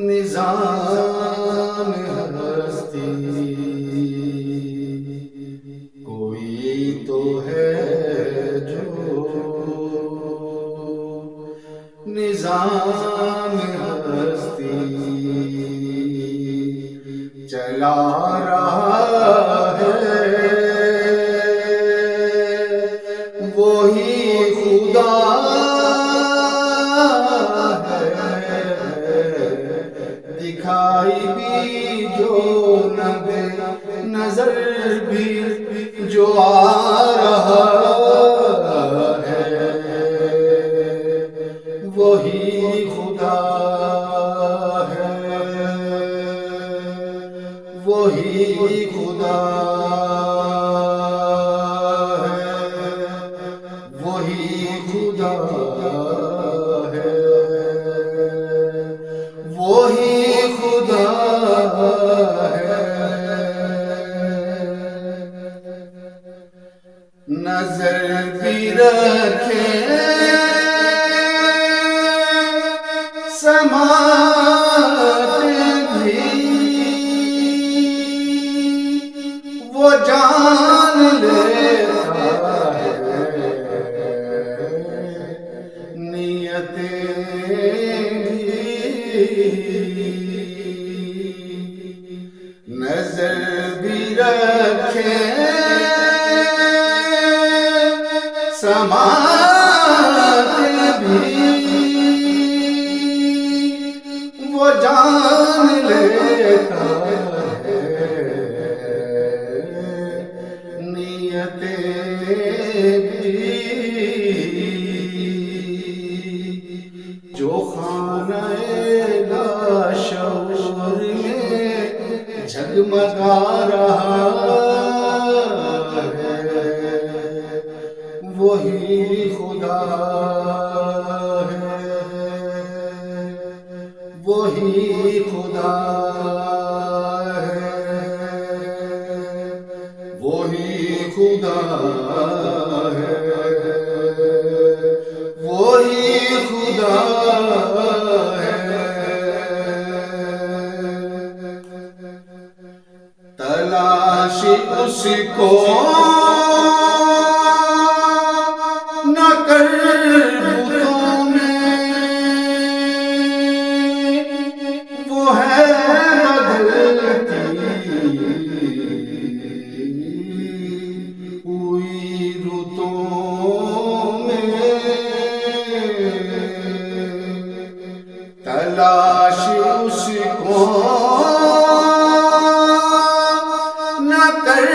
نظام ہستی کوئی تو ہے جو نظام ہستی چلا رہا ہے، وہی خدا دکھائی بھی جو نہ دے، نظر بھی جو آ رہا ہے، وہی خدا ہے، وہی خدا ہے، وہی خدا ہے، وہی خدا ہے۔ نظر بھی رکھے سماعت بھی، وہ جان لیتا ہے نیتیں بھی۔ نظر بھی رکھے سماعت بھی، وہ جان لیتا ہے نیتیں بھی۔ جو خانہ لاشعور میں جھگمگا رہا ہے، وہی خدا ہے، وہی خدا ہے، وہی خدا ہے، وہی خدا ہے۔ تلاش اس کو نہ کر بتوں میں، وہ ہے بدلتی ہوئی رتوں میں۔ تلاش اس کو نہ کر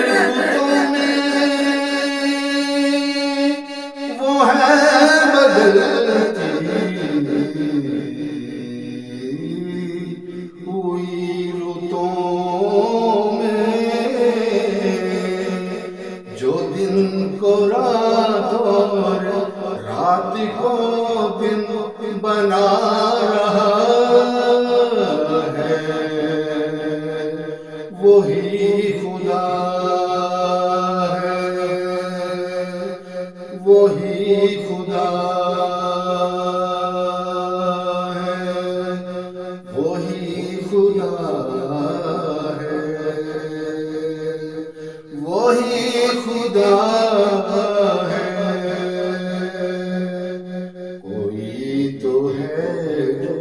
بتوں میں، وہ ہے بدلتی ہوئی رتوں میں۔ جو دن کو رات اور رات کو دن بنا رہا ہے، وہی خدا ہے، وہی خدا ہے، وہی خدا ہے، وہی خدا ہے۔ کوئی تو ہے جو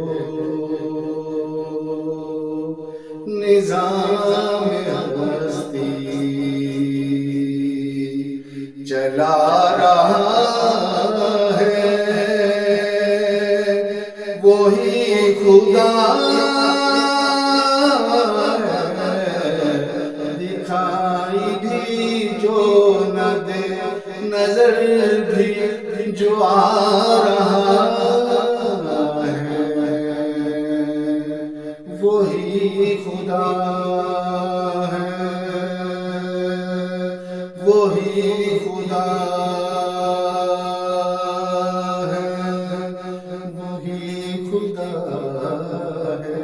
نظام ہستی چلا رہا ہے، وہی خدا ہے، دکھائی بھی جو نہ دے، نظر بھی جو آ رہا ہے، وہی خدا ہے، وہی خدا ہے، وہی خدا ہے۔